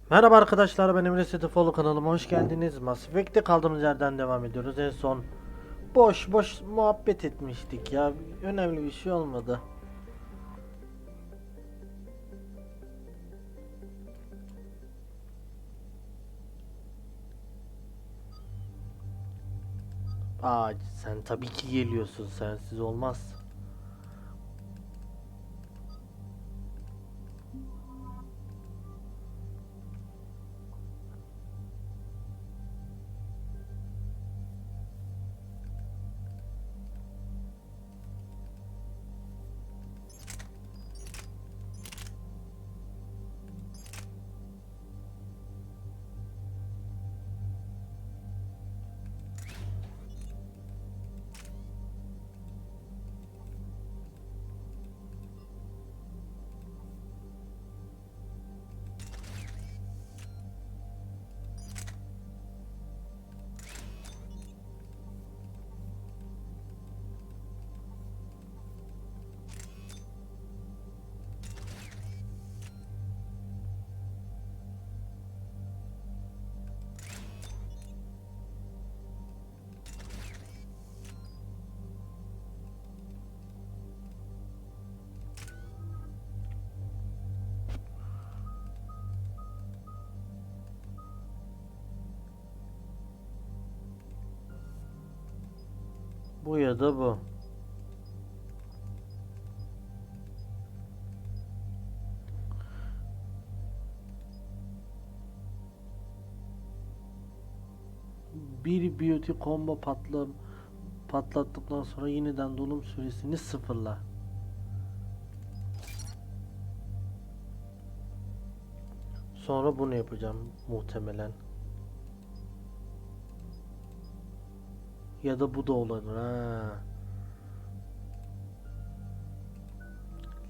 Merhaba arkadaşlar, benim Reset'e kanalıma hoş geldiniz. Mass Effect'te kaldığımız yerden devam ediyoruz. En son boş boş muhabbet etmiştik ya. Önemli bir şey olmadı. Aa, sen tabii ki geliyorsun, sensiz olmaz. Bu ya da bu. Bir beauty combo patlattıktan sonra yeniden dolum süresini sıfırla. Sonra bunu yapacağım muhtemelen. Ya da bu da olabilir ha.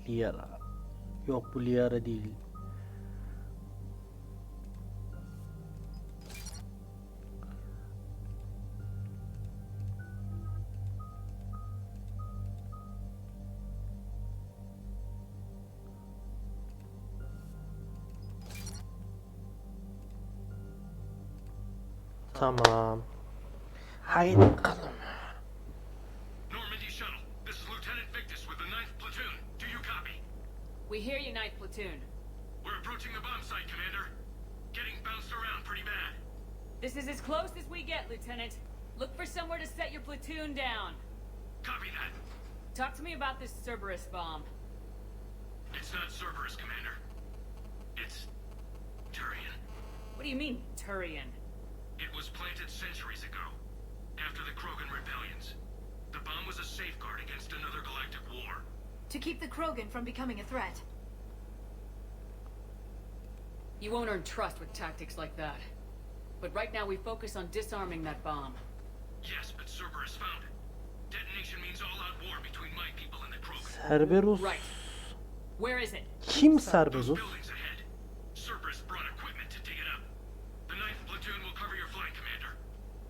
Liara. Yok, bu Liara değil. Tamam. Haydi bakalım. Normandy shuttle. This is Lieutenant Victus with the 9th Platoon. Do you copy? We hear you, 9th Platoon. We're approaching the bomb site, Commander. Getting bounced around pretty bad. This is as close as we get, Lieutenant. Look for somewhere to set your platoon down. Copy that. Talk to me about this Cerberus bomb. It's not Cerberus, Commander. It's Turian. What do you mean, Turian? It was planted centuries ago, after the Krogan rebellions. The bomb was a safeguard against another galactic war. To keep the Krogan from becoming a threat. You won't earn trust with tactics like that. But right now we focus on disarming that bomb. Yes, but Cerberus found it. Detonation means all-out war between my people and the Krogan. Cerberus. Right. Where is it? Kim Those Cerberus? buildings ahead. Cerberus brought equipment to dig it up. The 9th Platoon will cover your flank, Commander.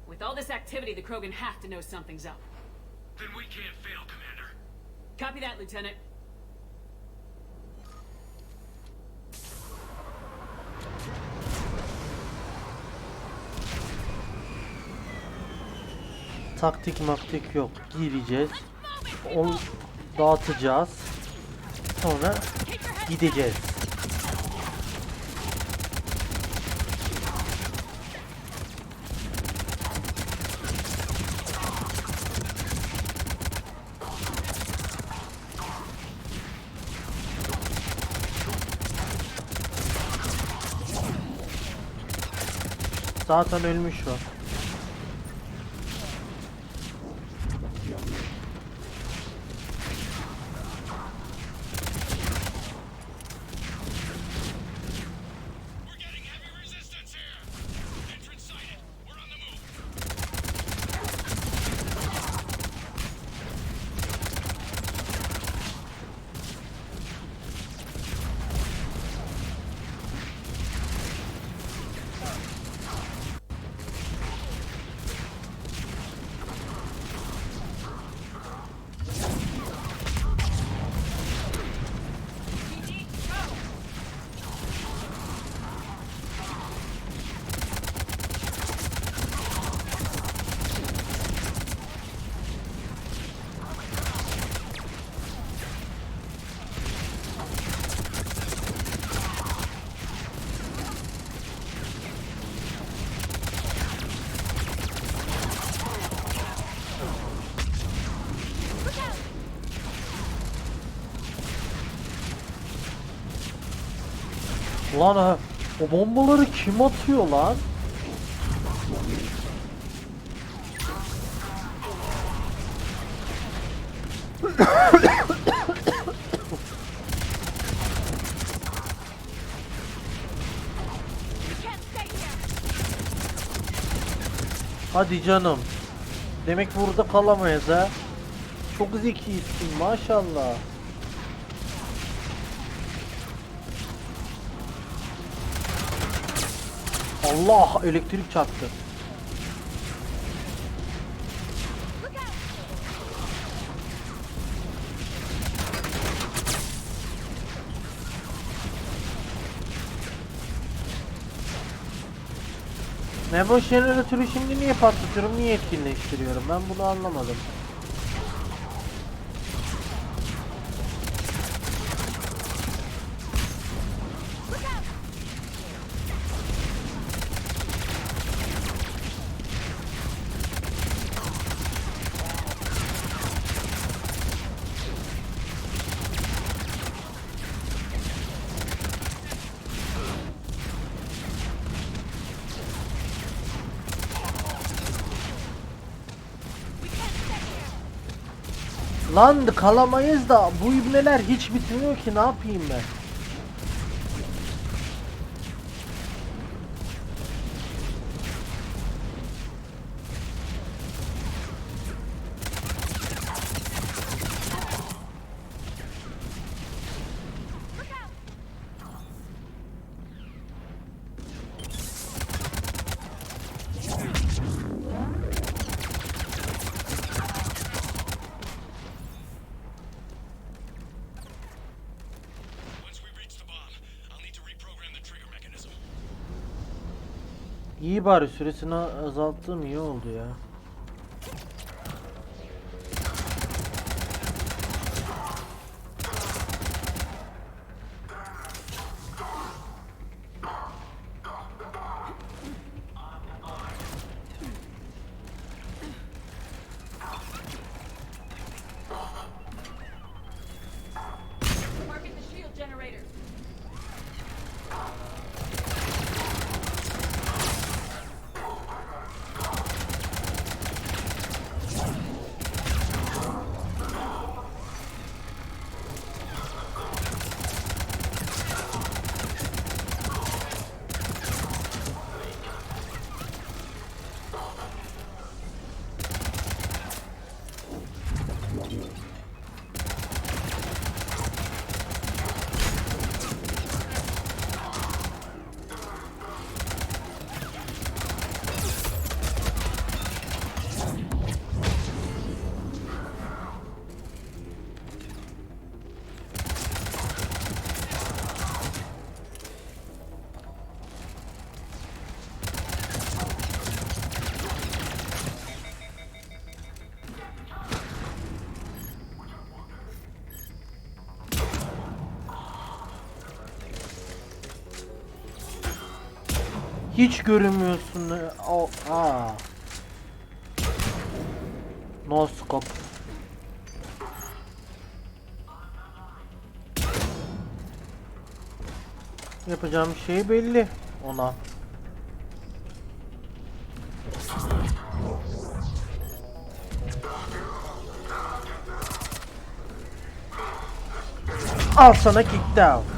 With all this activity, the Krogan have to know something's up. Then we can't fail, Commander. Copy that, Lieutenant. Taktik maktik yok. Gireceğiz. Onu dağıtacağız. Sonra gideceğiz. Zaten ölmüş o. We're getting heavy resistance here. Entrance sighted. We're on the move. Ulan ha, o bombaları kim atıyor lan? Hadi canım. Demek burada kalamayız ha. Çok zekisin maşallah. Allah, elektrik çarptı. Ben bu jeneratörü şimdi niye patlatıyorum, niye etkinleştiriyorum? Ben bunu anlamadım. Lan kalamayız da bu ibneler hiç bitmiyor ki, ne yapayım ben? Once we reach the bomb, I'll need to reprogram the trigger mechanism. İyi, bari süresini azalttığım iyi oldu ya. Marking the shield generator. Hiç görünmüyorsun. Aa. No scope. Yapacağım şey belli ona. Al sana kickdown.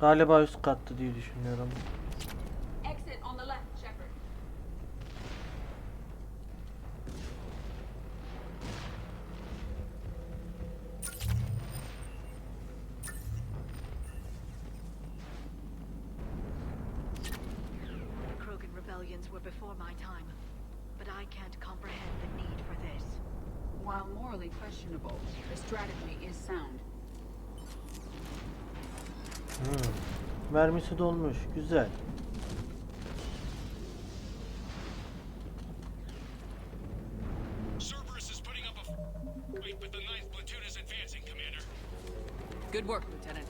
Galiba üst kattı diye düşünüyorum. Exit on the left, Shepard. The Krogan rebellions were before my time, but I can't comprehend the need for this. While morally questionable, the strategy is sound. Mermisi dolmuş. Güzel. Cerberus is putting up a wait, but the 9th platoon is advancing, Commander. Good work, Lieutenant.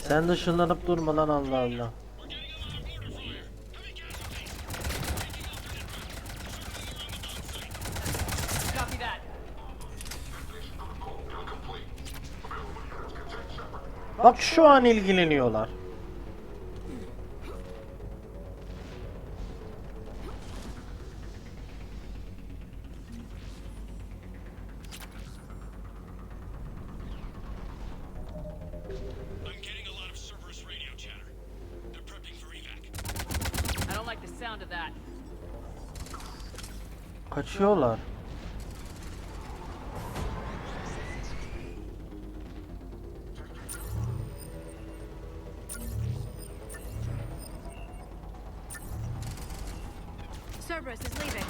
Sen de ışınlanıp durma lan, Allah Allah. Copy that. Bak şu an ilgileniyorlar. I'm getting a lot of Cerberus radio chatter. They're prepping for evac. I don't like the sound of that. Kaçıyorlar. Cerberus is leaving.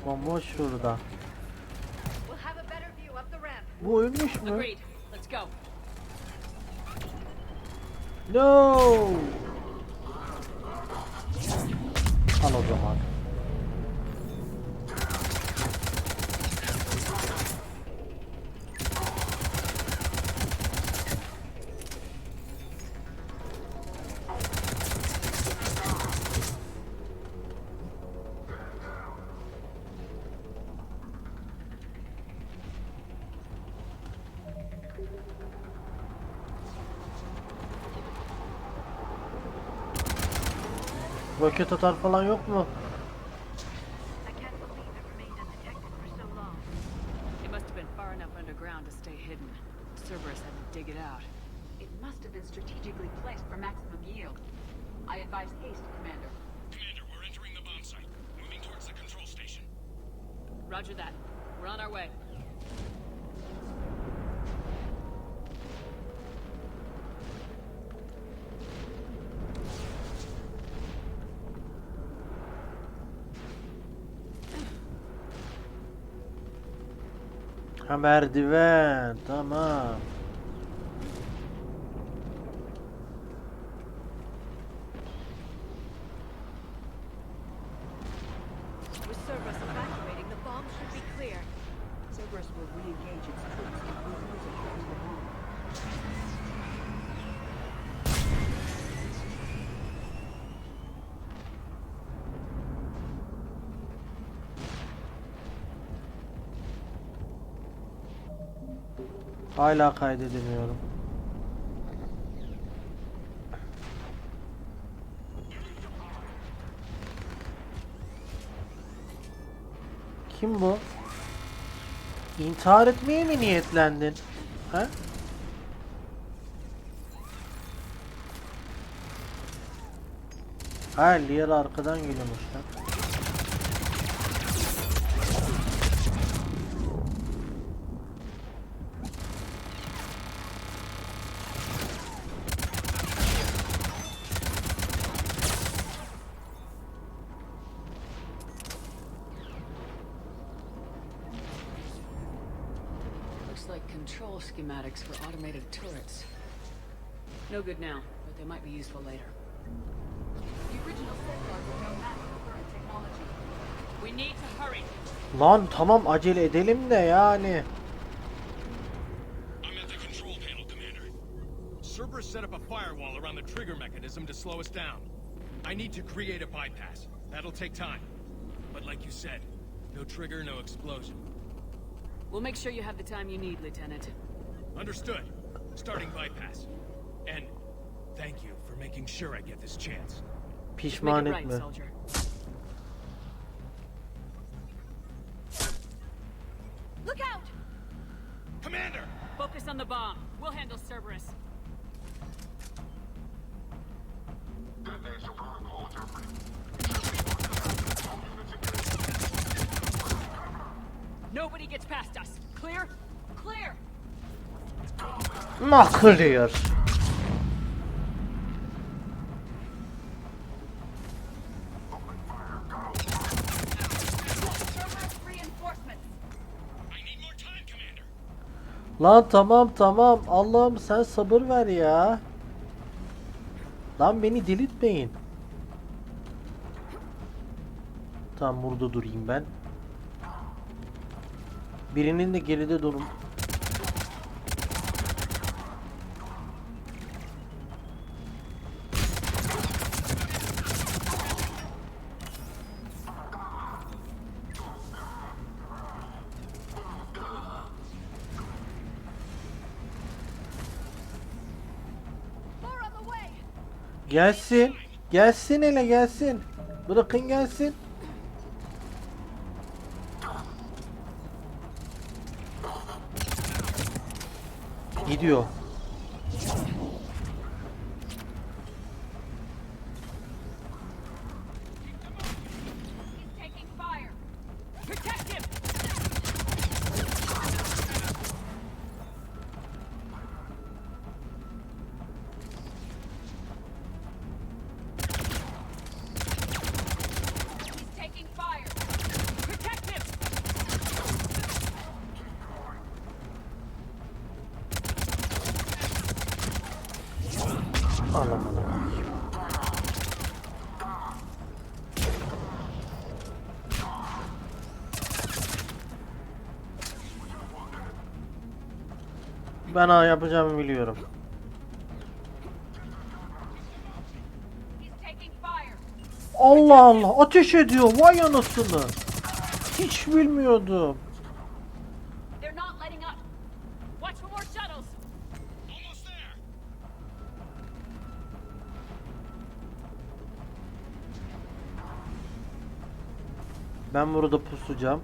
Bomboş şurada. We'll have a better view up the ramp. Bu ölmüş mü? Agreed. Let's go. No. Al o zaman. Roket atar falan yok mu? I can't believe it remained undetected for so long. It must have been far enough underground to stay hidden. Cerberus had to dig it out. It must have been strategically placed for maximum yield. I advise haste, Commander. Commander, we're entering the bomb site. Moving towards the control station. Roger that. We're on our way. Ha, merdiven. Tamam. With Cerberus evacuating, the bomb should be clear. Cerberus will re-engage its troops if we lose it through the bomb. Hala kaydedemiyorum. Kim bu? İntihar etmeye mi niyetlendin? Ha? Ha, Lear arkadan geliyormuş lan. Looks like control schematics for automated turrets. No good now, but they might be useful later. The original safeguards don't match the current technology. We need to hurry. Lan tamam, acele edelim de yani. I'm at the control panel, Commander. Cerberus set up a firewall around the trigger mechanism to slow us down. I need to create a bypass. That'll take time. But like you said, no trigger, no explosion. We'll make sure you have the time you need, Lieutenant. Understood. Starting bypass. And thank you for making sure I get this chance. Make Pişman it right, etme. soldier. Look out! Focus on the bomb. We'll handle Cerberus. Nobody gets past us. Clear? Clear. Nakılıyor. Reinforcements. I need more time, Commander. Lan tamam. Allah'ım sen sabır ver ya. Lan beni delirtmeyin. Tamam burada durayım ben. Birinin de geride durum. More on the way. Gelsin. Gelsin hele gelsin. Bırakın gelsin. Gidiyor. He's taking fire. Protect him. He's taking fire. Protect him. Anlamadım. Ben yapacağımı biliyorum. He's taking fire. Allah Allah ateş ediyor vay anasını. Hiç bilmiyordum. They're not letting up. Watch for more shuttles. Almost there. Ben burada pusacağım.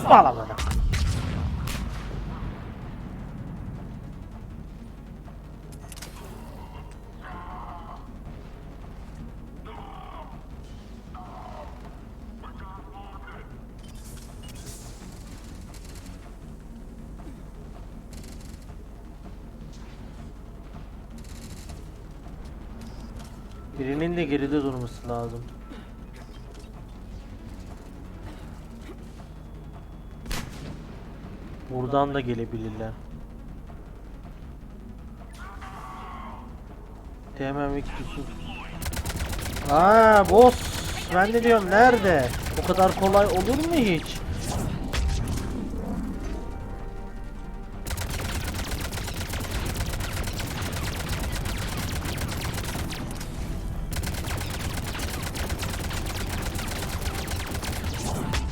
Alamadım. Birinin de geride durması lazım. Buradan da gelebilirler. Hemen bir kutusu. Aa boss. Ben de diyorum nerede? O kadar kolay olur mu hiç?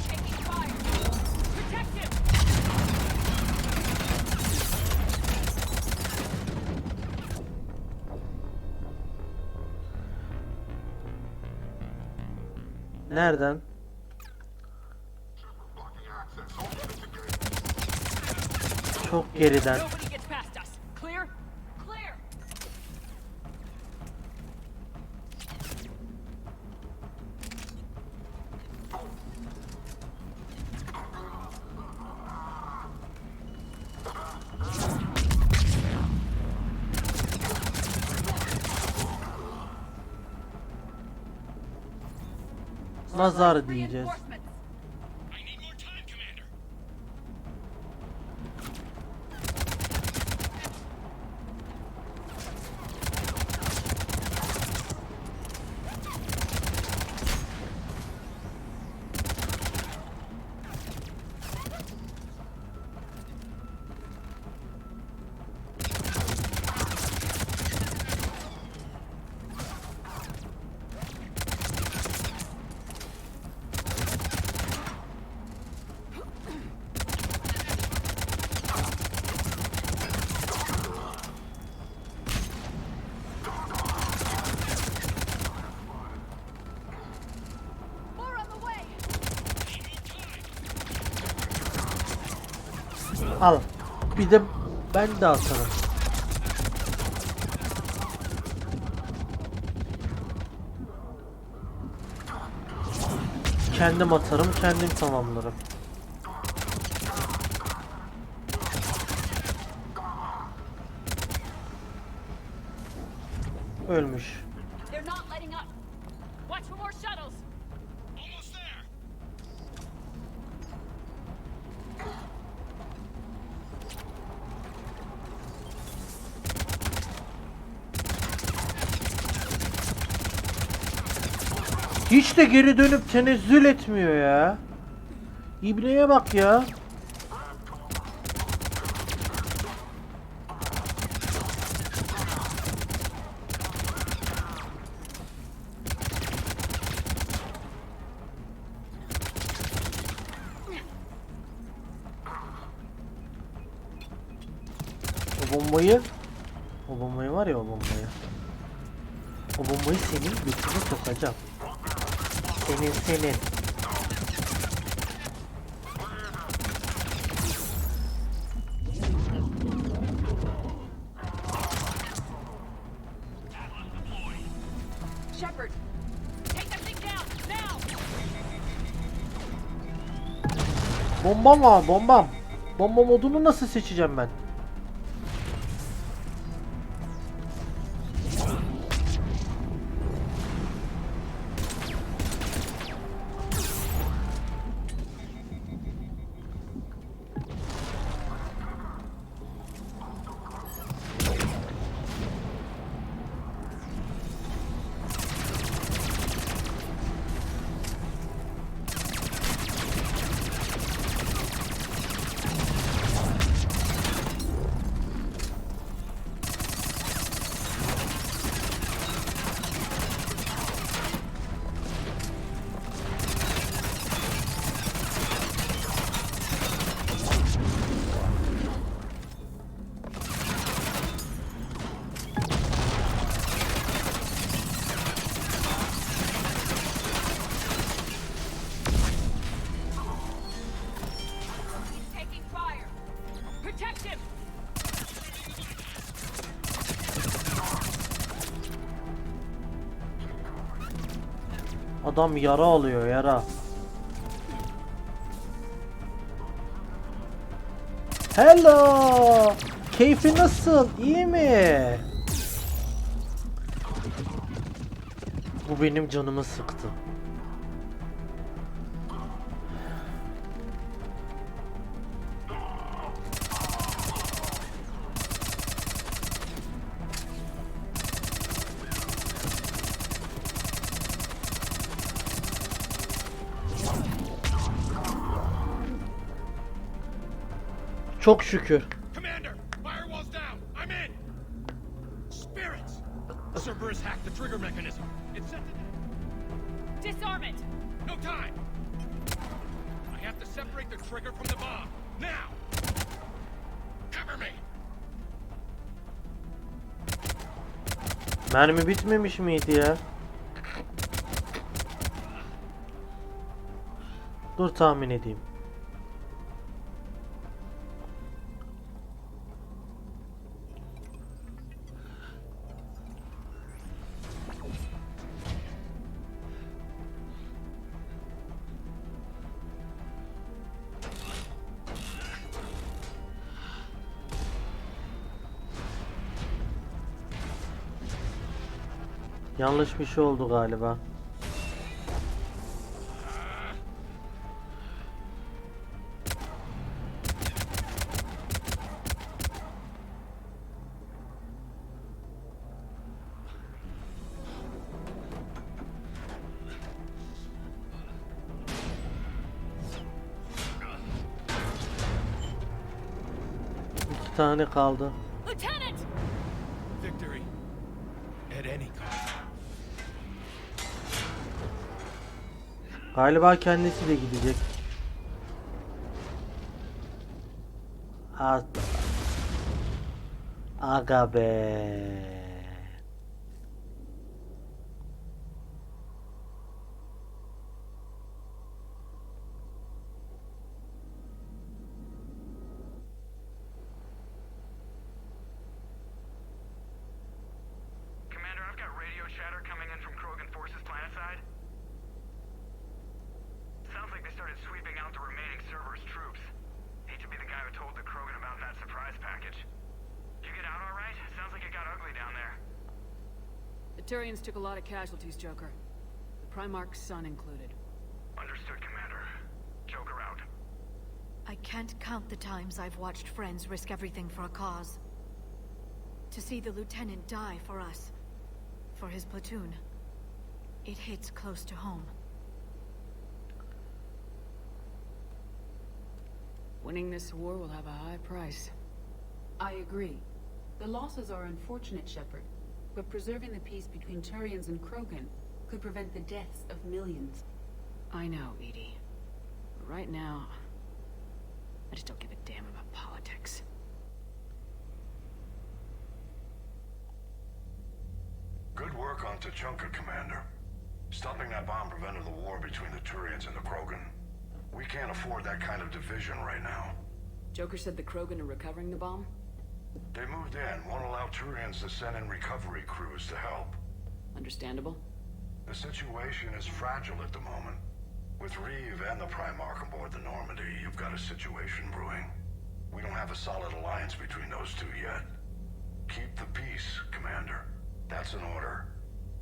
Taking fire. Protect him. Nereden? Çok geriden. Nobody gets past us. Clear? Clear. Nazar diyeceğiz. Reinforcements. I need more time, Commander. Al. Bir de ben de atarım. Kendim atarım, kendim tamamlarım. Ölmüş. They're not letting up. Watch for more shuttles. Almost there. Hiç de geri dönüp tenezzül etmiyor ya. İbneye bak ya. O bombayı var ya, o bombayı. O bombayı senin götüne sokacağım. Senin. Shepard, take that thing down now. Bombam var, bombam. Bomba modunu nasıl seçeceğim ben? He's taking fire. Protect him. Adam yara alıyor, yara. Hello. Keyfi nasıl? İyi mi? Bu benim canımı sıktı. Çok şükür. Commander, firewall's down. I'm in. Spirits. Cerberus hacked the trigger mechanism. It set the... Disarm it. No time. I have to separate the trigger from the bomb. Now. Cover me. Mermi bitmemiş miydi ya? Dur tahmin edeyim. Yanlış bir şey oldu galiba. İki tane kaldı. Lieutenant. Victory. At any cost. Galiba kendisi de gidecek. Aga be. The Turians took a lot of casualties, Joker. The Primarch's son included. Understood, Commander. Joker out. I can't count the times I've watched friends risk everything for a cause. To see the lieutenant die for us, for his platoon, it hits close to home. Winning this war will have a high price. I agree. The losses are unfortunate, Shepard, but preserving the peace between Turians and Krogan could prevent the deaths of millions. I know, Edie. But right now, I just don't give a damn about politics. Good work on Tachanka, Commander. Stopping that bomb prevented the war between the Turians and the Krogan. We can't afford that kind of division right now. Joker said the Krogan are recovering the bomb? They moved in, won't allow Turians to send in recovery crews to help. Understandable. The situation is fragile at the moment. With Reeve and the Primarch aboard the Normandy, you've got a situation brewing. We don't have a solid alliance between those two yet. Keep the peace, Commander. That's an order.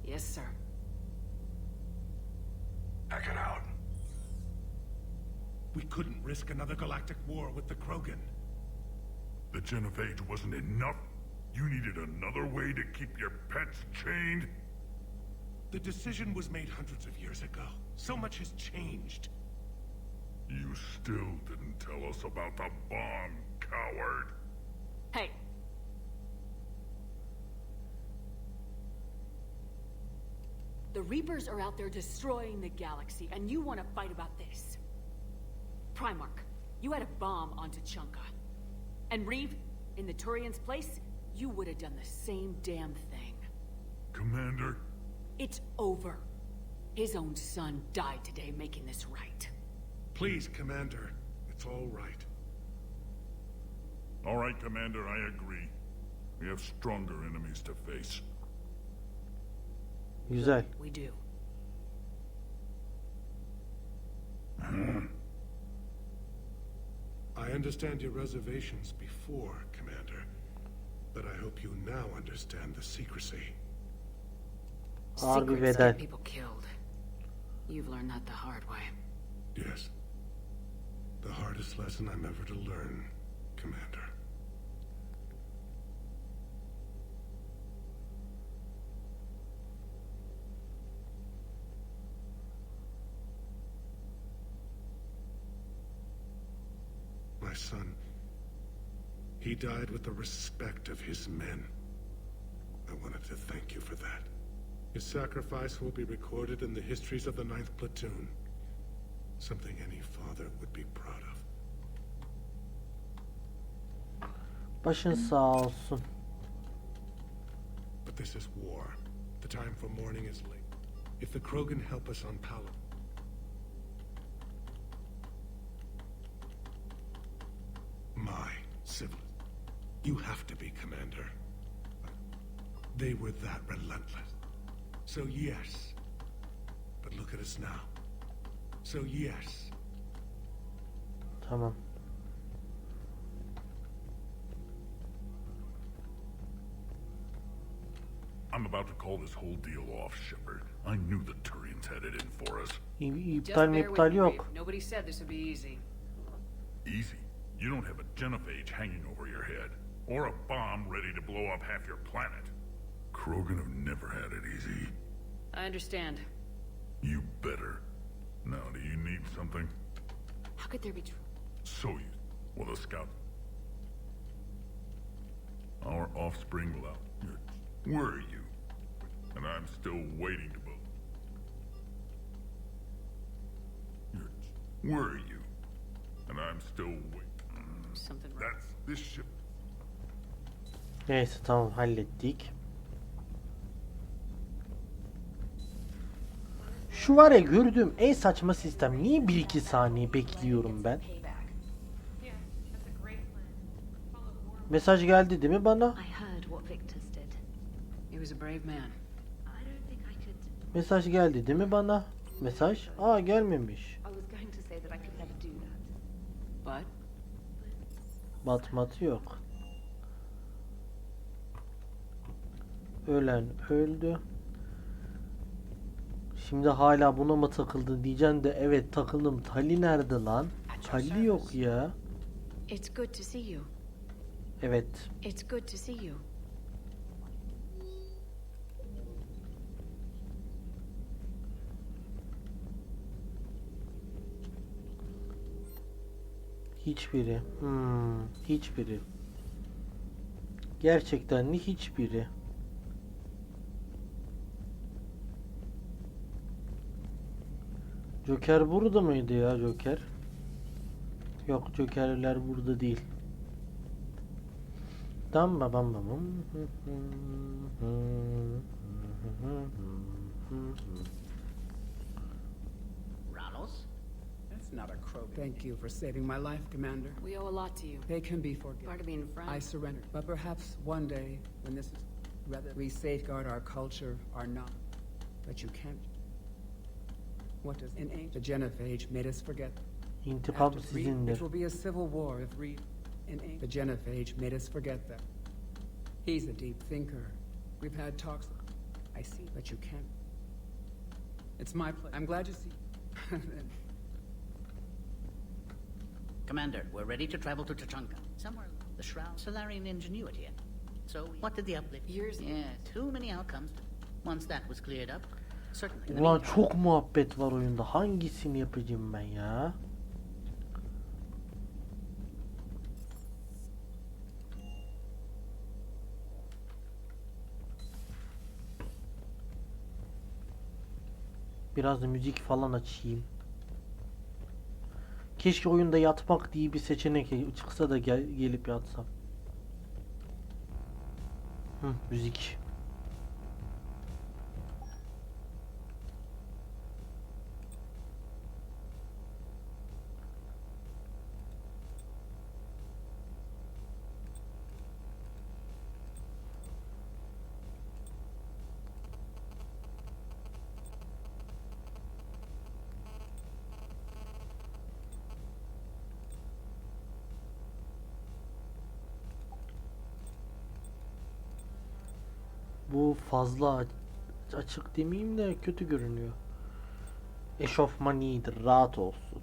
Yes, sir. Pack it out. We couldn't risk another galactic war with the Krogan. The Genophage wasn't enough? You needed another way to keep your pets chained? The decision was made hundreds of years ago. So much has changed. You still didn't tell us about the bomb, coward. Hey! The Reapers are out there destroying the galaxy, and you want to fight about this? Primarch, you had a bomb on Tachanka. And Reeve, in the Turian's place, you would have done the same damn thing. Commander? It's over. His own son died today making this right. Please, Commander. It's all right. All right, Commander, I agree. We have stronger enemies to face. Güzel. We do. I understand your reservations before, Commander. But I hope you now understand the secrecy. Ağır bir Secrets bedel. get people killed. You've learned that the hard way. Yes. The hardest lesson I'm ever to learn, Commander. My son, he died with the respect of his men. I wanted to thank you for that. His sacrifice will be recorded in the histories of the 9th Platoon. Something any father would be proud of. Başın sağ olsun. But this is war. The time for mourning is late. If the Krogan help us on Palam, my civil, you have to be, Commander. They were that relentless. So yes. But look at us now. So yes. Tamam. I'm about to call this whole deal off, Shepard. I knew the Turians had it in for us. İptal mi iptal yok. Nobody said this would be easy. Easy. You don't have a genophage hanging over your head. Or a bomb ready to blow up half your planet. Krogan have never had it easy. I understand. You better. Now, do you need something? How could there be So you, well, the scout. Our offspring will out. Where are you? And I'm still waiting to vote. Where are you? And I'm still waiting. something wrong? That's this ship. Neyse tamam hallettik. Şu var ya gördüğüm en saçma sistem. Niye 1-2 saniye bekliyorum ben? Mesaj geldi değil mi bana? I heard what Victor's did. He was a brave man. I don't think I could. Mesaj geldi değil mi bana? Mesaj? Aa gelmemiş. I was going to say that I could never do that. But Batmatı yok. Ölen öldü. Şimdi hala buna mı takıldın diyeceksin de evet takıldım. Tali nerede lan? Tali yok ya. It's good to see you. Evet. It's good to see you. Hiçbiri. Hiçbiri. Gerçekten mi hiçbiri? Joker burada mıydı ya Joker? Yok Joker'ler burada değil. Tamam bam bam. Ramos? That's not a Krogan. Thank you for saving my life, Commander. We owe a lot to you. They can be forgiven. Part of being friends. I surrendered. But perhaps one day, when this is... Rather, we safeguard our culture, our knowledge. But you can't... What does... In ancient... The Genophage made us forget. İntikam After Reed, sizindir. it will be a civil war if Reed... In ancient... The Genophage made us forget that. He's a deep thinker. We've had talks... I see, but you can't... It's my pleasure. I'm glad to see... Commander, we're ready to travel to Tachanka. Somewhere along the Shroud, Solarian ingenuity. So, what did the uplift? Years. Yeah, too many outcomes. Once that was cleared up, certainly. In the Ulan meantime- çok muhabbet var oyunda. Hangisini yapacağım ben ya? Biraz da müzik falan açayım. Keşke oyunda yatmak diye bir seçenek çıksa da gelip yatsam. Müzik. Bu fazla açık demeyeyim de kötü görünüyor. Eşofman iyidir, rahat olsun.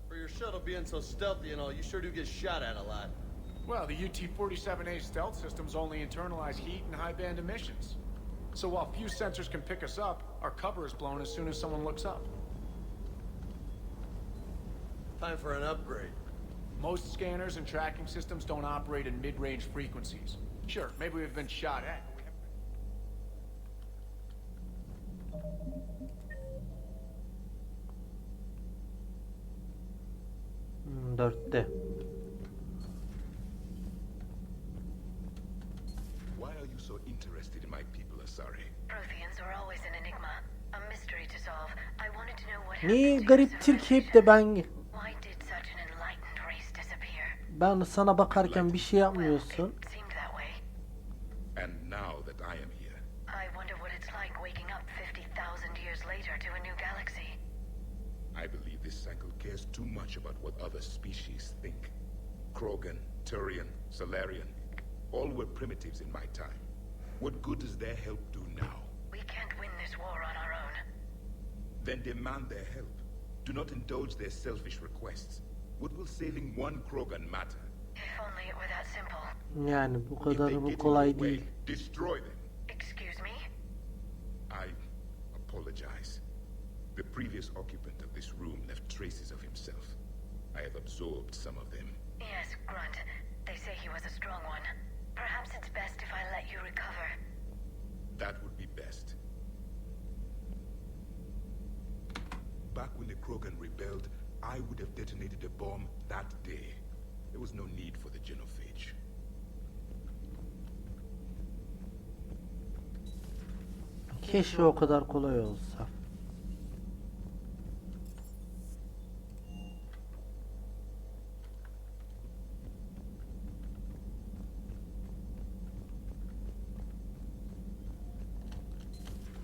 For your shuttle being so stealthy and all, you sure do get shot at a lot. Well, the UT-47A stealth systems only internalize heat and high-band emissions. So while few sensors can pick us up, our cover is blown as soon as someone looks up. Time for an upgrade. Most scanners and tracking systems don't operate in mid-range frequencies. Sure, maybe we've been shot at. Dörtte. Why are you so interested in my people, Asari? Protheans are always an enigma, a mystery to solve. I wanted to know what Niye happened to gariptir ki hep de ben Why did such an enlightened race disappear? ben sana bakarken bir şey yapmıyorsun. It seemed that way. And now that I am here, I wonder what it's like waking up 50,000 years later to a new galaxy. I believe this cycle cares too much about what other species think. Krogan, Turian, Solarian, all were primitives in my time. What good does their help do now? We can't win this war on our own. Then demand their help. Do not indulge their selfish requests. What will saving one Krogan matter? If only it were that simple. Yani bu If they kadarı get bu in kolay your way, değil. destroy them. Excuse me? I apologize. The previous occupant of this room left traces of himself. I have absorbed some of them. Yes, Grunt. They say he was a strong one. Perhaps it's best if I let you recover. That would be best. Back when the Krogan rebelled, I would have detonated a bomb that day. There was no need for the genophage. Keşke o kadar kolay olsa.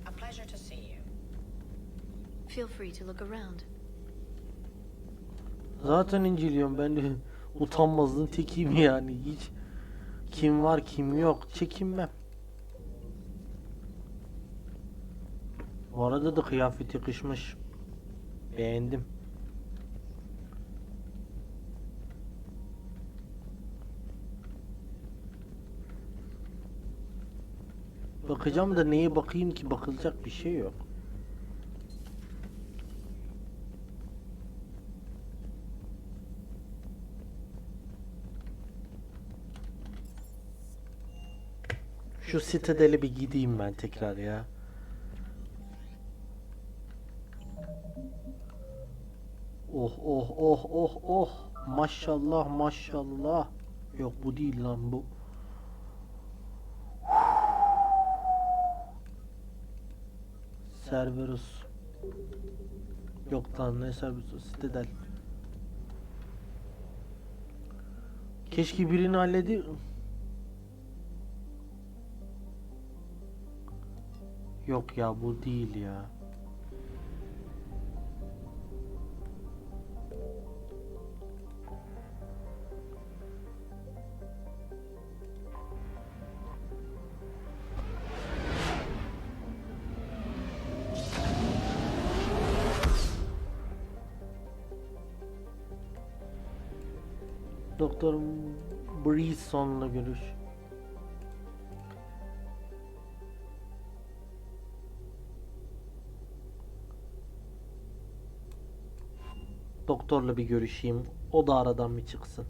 A pleasure to see you. Feel free to look around. Zaten inceliyorum ben de utanmazlığın tekiyim yani, hiç kim var kim yok çekinmem. Bu arada da kıyafet yakışmış. Beğendim. Bakacağım da neye bakayım ki, bakılacak bir şey yok. Şu sitedele bir gideyim ben tekrar ya. Oh oh oh oh oh. Maşallah maşallah. Yok bu değil lan bu. Cerberus. Yok lan ne Cerberus, sitedel. Keşke birini halledi. Yok ya bu değil ya. Doktor Brisson'la görüş. Doktorla bir görüşeyim. O da aradan bir çıksın.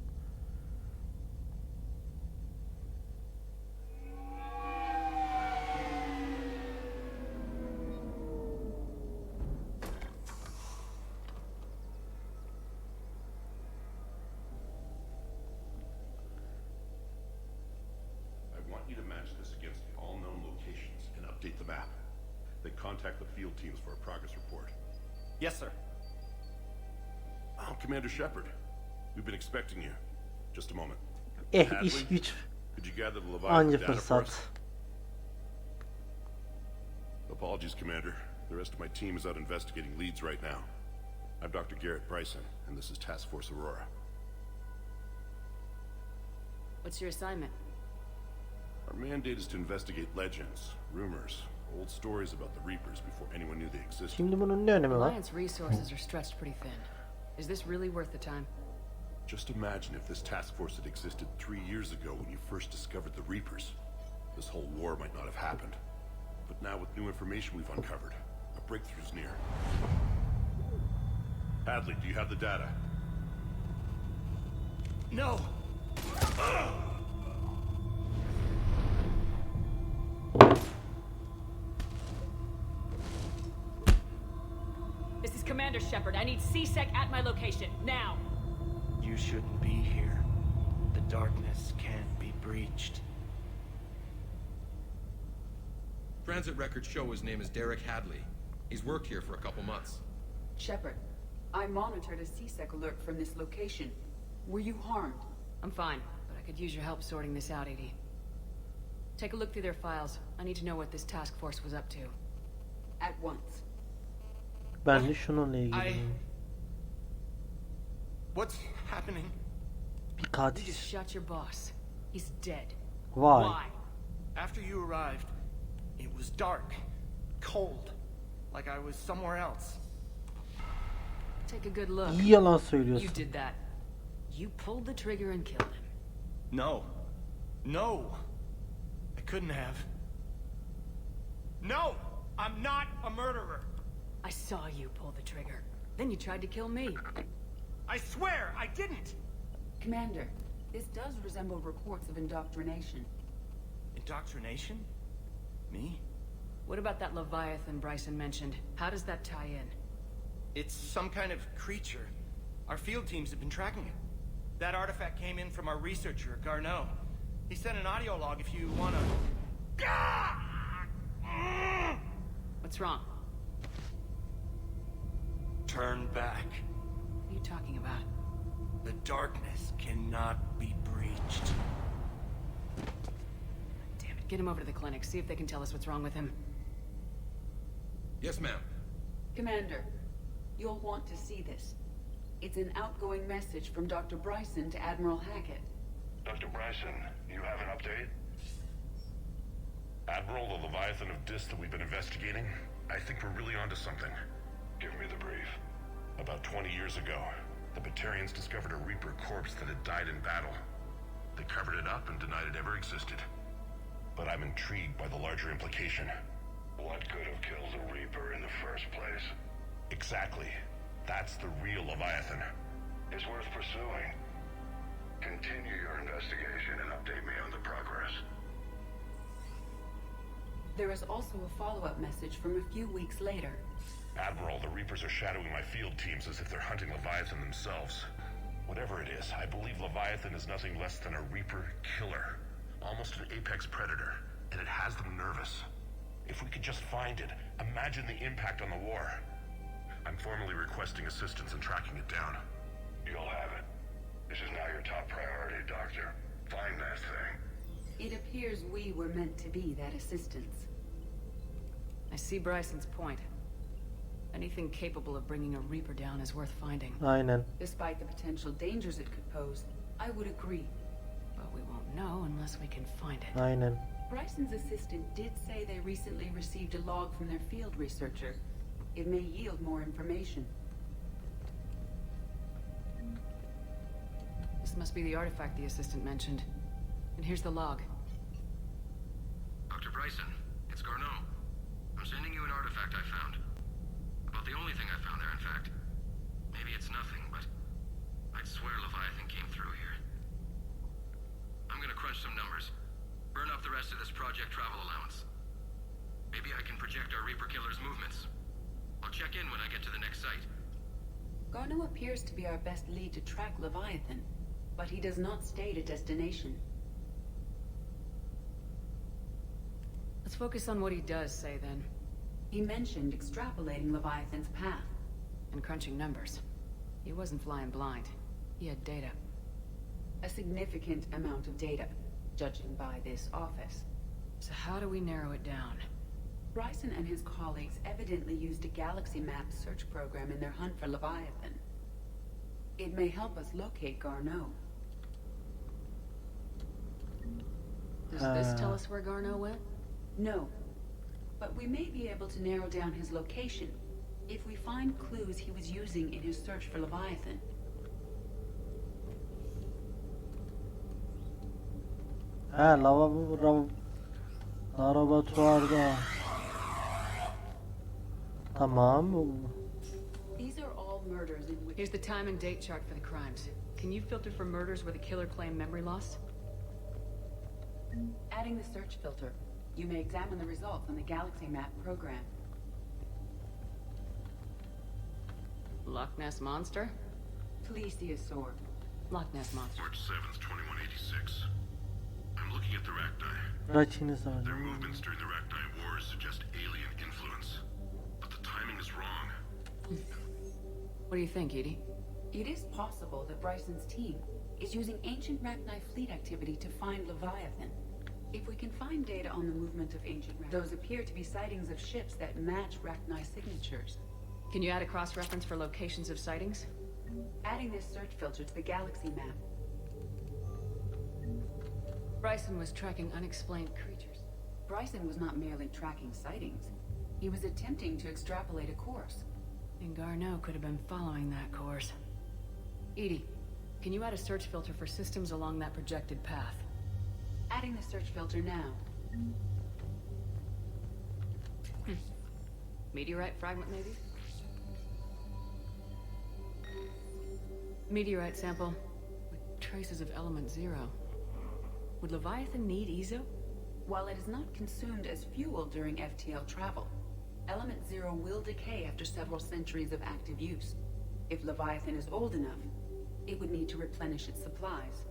I want you to match this against all known locations and update the map. Then contact the field teams for a progress report. Yes, sir. Oh, Commander Shepard. We've been expecting you. Just a moment. İş güç. Could you gather the Leviathan Anca data for us? fırsat. Apologies, Commander. The rest of my team is out investigating leads right now. I'm Dr. Garrett Bryson, and this is Task Force Aurora. What's your assignment? Our mandate is to investigate legends, rumors, old stories about the Reapers before anyone knew they existed. Şimdi bunun ne önemi var? Alliance resources are stretched pretty thin. Is this really worth the time? Just imagine if this task force had existed 3 years ago when you first discovered the Reapers. This whole war might not have happened. But now with new information we've uncovered, a breakthrough's near. Hadley, do you have the data? No! This is Commander Shepard. I need C-Sec at my location, now! You shouldn't be here. The darkness can't be breached. Transit records show his name is Derek Hadley. He's worked here for a couple months. Shepard, I monitored a C-Sec alert from this location. Were you harmed? I'm fine, but I could use your help sorting this out, EDI. Take a look through their files. I need to know what this task force was up to. At once. Ben de şununla ilgiliyim. What's happening? Bir You katil. just shot your boss. He's dead. Vay. Why? After you arrived, it was dark, cold, like I was somewhere else. Take a good look. İyi yalan You söylüyorsun. did that. You pulled the trigger and killed him. No. No. I couldn't have. No! I'm not a murderer. I saw you pull the trigger. Then you tried to kill me. I swear I didn't! Commander, this does resemble reports of indoctrination. Indoctrination? Me? What about that Leviathan Bryson mentioned? How does that tie in? It's some kind of creature. Our field teams have been tracking it. That artifact came in from our researcher, Garneau. He sent an audio log if you wanna... What's wrong? Turn back. What are you talking about? The darkness cannot be breached. Damn it, get him over to the clinic, see if they can tell us what's wrong with him. Yes, ma'am. Commander, you'll want to see this. It's an outgoing message from Dr. Bryson to Admiral Hackett. Dr. Bryson, you have an update? Admiral, the Leviathan of Dis that we've been investigating, I think we're really onto something. Give me the brief. About 20 years ago, the Batarians discovered a Reaper corpse that had died in battle. They covered it up and denied it ever existed. But I'm intrigued by the larger implication. What could have killed the Reaper in the first place? Exactly. That's the real Leviathan. It's worth pursuing. Continue your investigation and update me on the progress. There is also a follow-up message from a few weeks later. Admiral, the Reapers are shadowing my field teams as if they're hunting Leviathan themselves. Whatever it is, I believe Leviathan is nothing less than a Reaper killer. Almost an apex predator, and it has them nervous. If we could just find it, imagine the impact on the war. I'm formally requesting assistance in tracking it down. You'll have it. This is now your top priority, Doctor. Find that thing. It appears we were meant to be that assistance. I see Bryson's point. Anything capable of bringing a Reaper down is worth finding. Aynen. Despite the potential dangers it could pose, I would agree. But we won't know unless we can find it. Aynen. Bryson's assistant did say they recently received a log from their field researcher. It may yield more information. This must be the artifact the assistant mentioned. And here's the log. Dr. Bryson, it's Garneau. I'm sending you an artifact I found. About the only thing I found there, in fact. Maybe it's nothing, but I'd swear Leviathan came through here. I'm gonna crunch some numbers. Burn up the rest of this project travel allowance. Maybe I can project our Reaper killer's movements. I'll check in when I get to the next site. Garneau appears to be our best lead to track Leviathan, but he does not state a destination. Let's focus on what he does say, then. He mentioned extrapolating Leviathan's path. And crunching numbers. He wasn't flying blind. He had data. A significant amount of data, judging by this office. So how do we narrow it down? Bryson and his colleagues evidently used a galaxy map search program in their hunt for Leviathan. It may help us locate Garneau. Does this tell us where Garneau went? No. But we may be able to narrow down his location if we find clues he was using in his search for Leviathan. Laboratuvarda. Tamam. These are all murders in which... Here's the time and date chart for the crimes. Can you filter for murders where the killer claimed memory loss? Adding the search filter, you may examine the results on the galaxy map program. Loch Ness Monster? Plesiosaur. Loch Ness Monster. March 7th, 2186. I'm looking at the Rachni. Rachni. Their movements during the Rachni Wars suggest alien influence. But the timing is wrong. What do you think, Edie? It is possible that Bryson's team is using ancient Rachni fleet activity to find Leviathan. If we can find data on the movement of ancient Rachni, those appear to be sightings of ships that match Rachni signatures. Can you add a cross-reference for locations of sightings? Adding this search filter to the galaxy map. Bryson was tracking unexplained creatures. Bryson was not merely tracking sightings. He was attempting to extrapolate a course. And Garneau could have been following that course. Edie, can you add a search filter for systems along that projected path? Adding the search filter now. Meteorite fragment, maybe? Meteorite sample with traces of element 0. Would Leviathan need Ezo? While it is not consumed as fuel during FTL travel, Element Zero will decay after several centuries of active use. If Leviathan is old enough, it would need to replenish its supplies.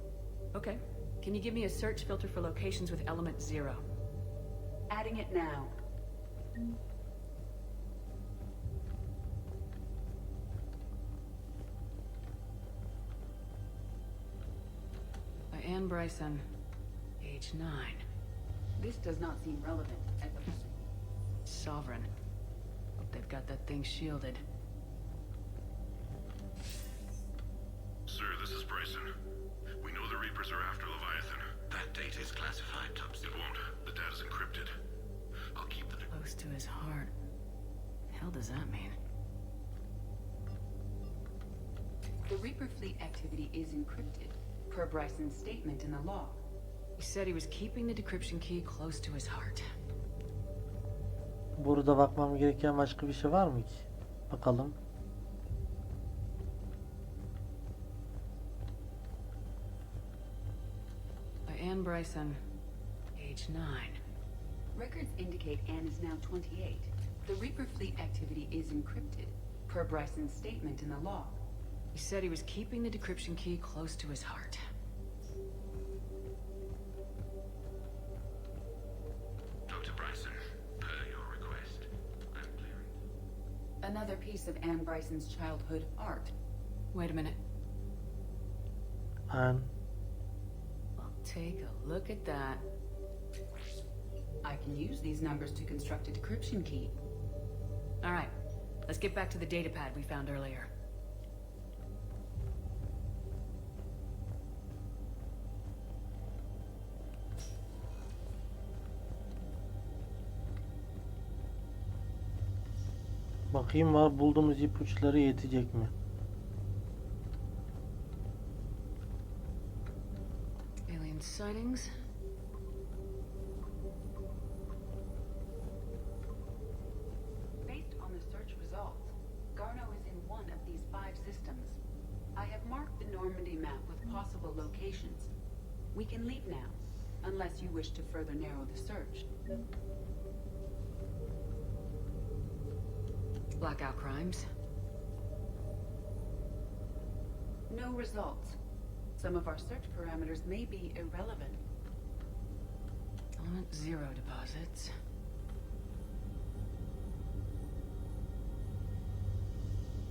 Okay. Can you give me a search filter for locations with Element Zero? Adding it now. By Anne Bryson, age 9. This does not seem relevant at the moment. Sovereign. Hope they've got that thing shielded. Sir, this is Bryson. We know the Reapers are after Leviathan. That data is classified, Tubbs. It won't. The data's encrypted. I'll keep the... Close to his heart. Hell does that mean? The Reaper fleet activity is encrypted, per Bryson's statement in the log. He said he was keeping the decryption key close to his heart. Burada bakmam gereken başka bir şey var mı ki? Bakalım. By Anne Bryson, age 9. Records indicate Anne is now 28. The Reaper fleet activity is encrypted, per Bryson's statement in the log. He said he was keeping the decryption key close to his heart. Dr. Bryson, per your request, I'm clearing. Another piece of Anne Bryson's childhood art. Wait a minute. Anne. Well, take a look at that. I can use these numbers to construct a decryption key. All right. Let's get back to the datapad we found earlier. Bakayım var bulduğumuz ipuçları yetecek mi? Alien sightings. Based on the search results, Garno is in one of these 5 systems. I have marked the Normandy map with possible locations. We can leave now, unless you wish to further narrow the search. Blackout crimes. No results. Some of our search parameters may be irrelevant. Element Zero deposits.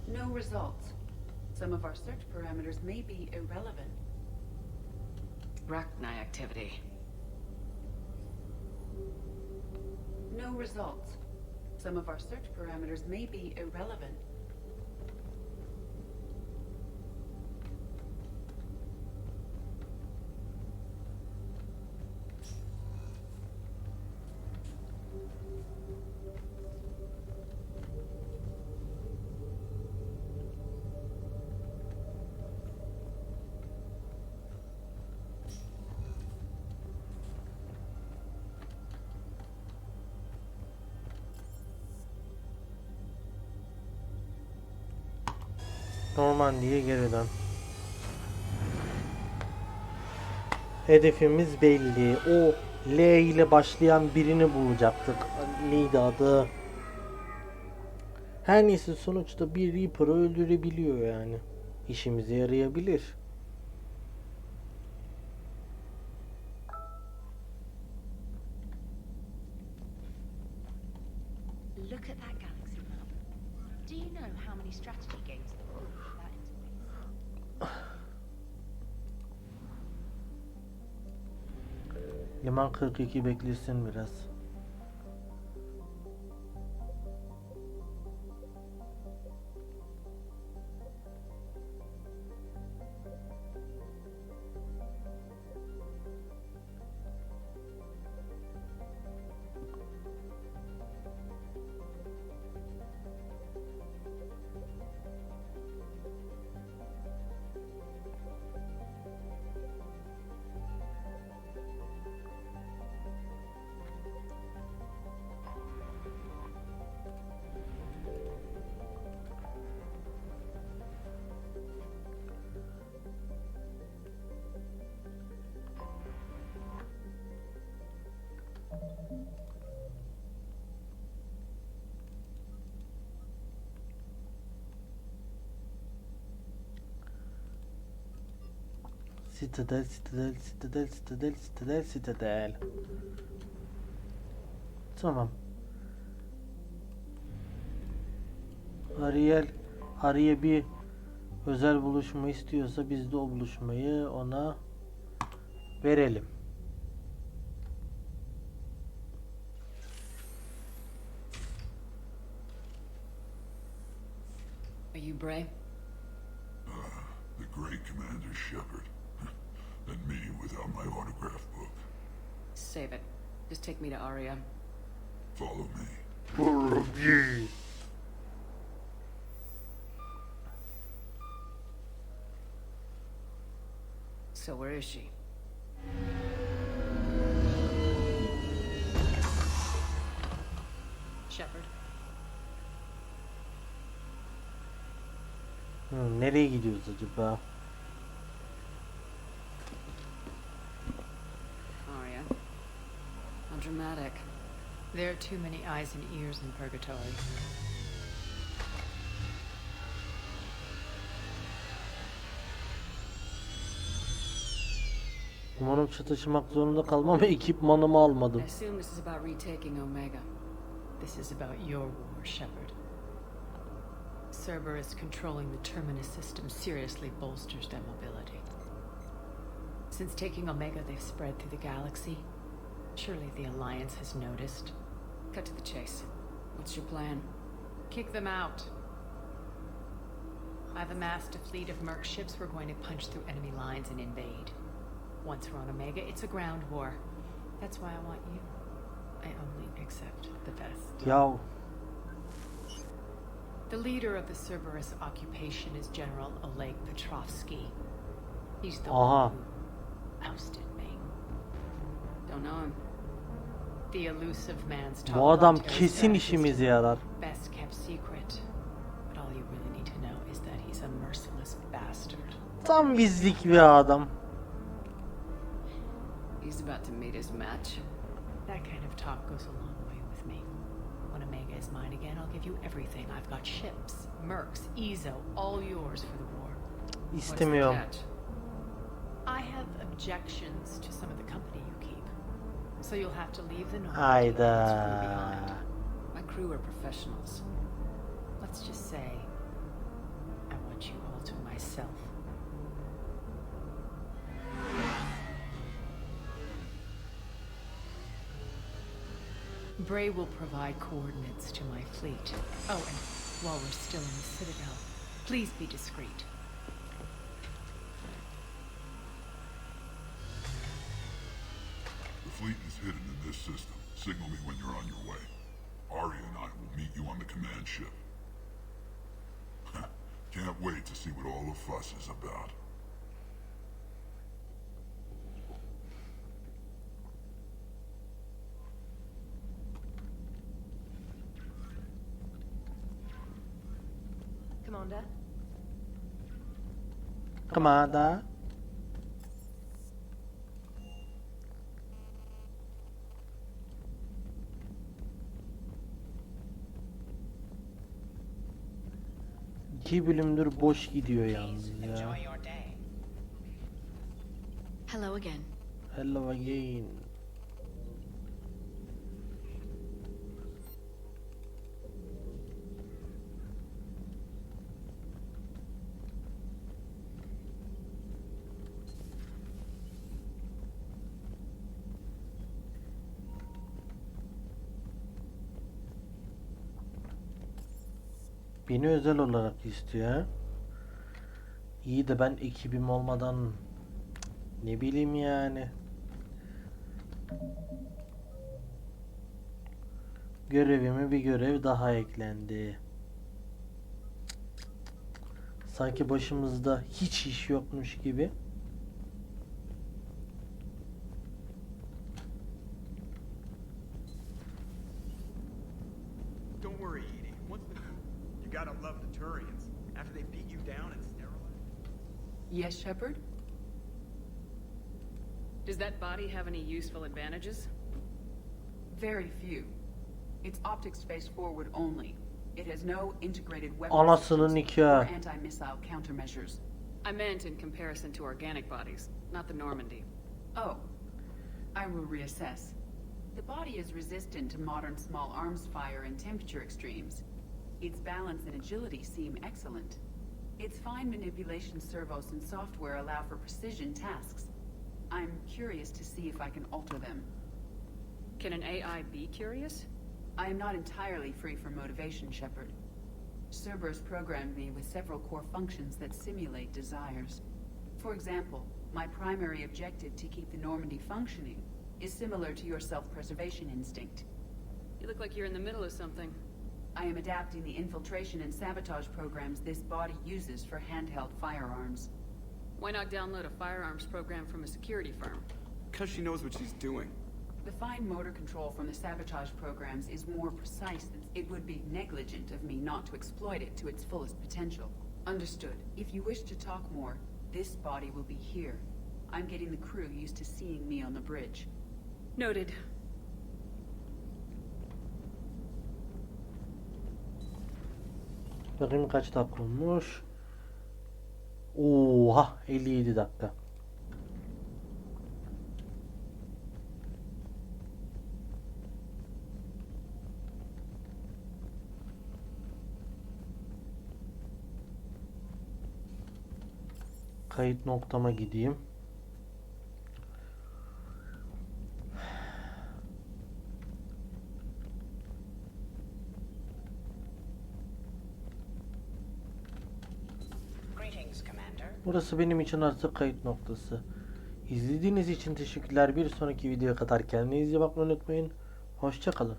No results. Some of our search parameters may be irrelevant. Rachni activity. No results. Some of our search parameters may be irrelevant. Normandi'ye geri dön. Hedefimiz belli. O L ile başlayan birini bulacaktık. Neydi adı? Her neyse sonuçta bir Reaper'ı öldürebiliyor yani. İşimize yarayabilir. Look at that galaxy map. Do you know how many strategy games there are with that interface? Liman 42 beklesin biraz. Citadel, Citadel, Citadel, Citadel, Citadel, Citadel. Tamam. Ariel bir özel buluşma istiyorsa biz de o buluşmayı ona verelim. Are you Bray? The great Commander Shepard. And me without my autograph book. Save it. Just take me to Aria. Follow me. So where is she? Shepard. Nereye gidiyoruz acaba? Aria. How dramatic. There are too many eyes and ears in purgatory. Umarım çatışmak zorunda kalmam ve ekipmanımı almadım. I assume this is about retaking Omega. This is about your war, Shepard. Cerberus controlling the Terminus system seriously bolsters their mobility. Since taking Omega, they've spread through the galaxy. Surely the Alliance has noticed. Cut to the chase. What's your plan? Kick them out. I've amassed a fleet of merc ships. We're going to punch through enemy lines and invade. Once we're on Omega, it's a ground war. That's why I want you. I only accept the best. Yav. The leader of the Cerberus occupation is General Oleg Petrovsky. He's the one who ousted me. Don't know him. The elusive man's top Bu adam military kesin strategist. işimize yarar. Best kept secret. But all you really need to know is that he's a merciless bastard. Tam bizlik bir adam. He's about to meet his match. That kind of talk goes a long way with me. When Omega is mine again, I'll give you everything. I've got ships, mercs, Ezo, all yours for the war. İstemiyorum. I have objections to some of the company you keep. So you'll have to leave the norm. Hayda. My crew are professionals. Let's just say I want you all to myself. Bray will provide coordinates to my fleet. Oh, and while we're still in the Citadel, please be discreet. The fleet is hidden in this system. Signal me when you're on your way. Arya and I will meet you on the command ship. Can't wait to see what all the fuss is about. Commander? Commander. İki bölümdür boş gidiyor yalnız ya. Hello again. Hello again. Beni özel olarak istiyor ha. İyi de ben ekibim olmadan ne bileyim yani. Görevime bir görev daha eklendi. Sanki başımızda hiç iş yokmuş gibi. Don't worry, Edie. You gotta love the Turians. After they beat you down and sterilized. Yes, Shepard? Does that body have any useful advantages? Very few. It's optic space forward only. It has no integrated weapon Anasının systems nikahı. or anti-missile countermeasures. I meant in comparison to organic bodies, not the Normandy. Oh, I will reassess. The body is resistant to modern small arms fire and temperature extremes. Its balance and agility seem excellent. Its fine manipulation servos and software allow for precision tasks. I'm curious to see if I can alter them. Can an AI be curious? I am not entirely free from motivation, Shepard. Cerberus programmed me with several core functions that simulate desires. For example, my primary objective to keep the Normandy functioning is similar to your self-preservation instinct. You look like you're in the middle of something. I am adapting the infiltration and sabotage programs this body uses for handheld firearms. Why not download a firearms program from a security firm? Because she knows what she's doing. The fine motor control from the sabotage programs is more precise than it would be negligent of me not to exploit it to its fullest potential. Understood. If you wish to talk more, this body will be here. I'm getting the crew used to seeing me on the bridge. Noted. Bakayım kaç dakika olmuş. Oha 57 dakika. Kayıt noktama gideyim. Burası benim için artık kayıt noktası. İzlediğiniz için teşekkürler. Bir sonraki videoya kadar kendinize iyi bakmayı unutmayın. Hoşça kalın.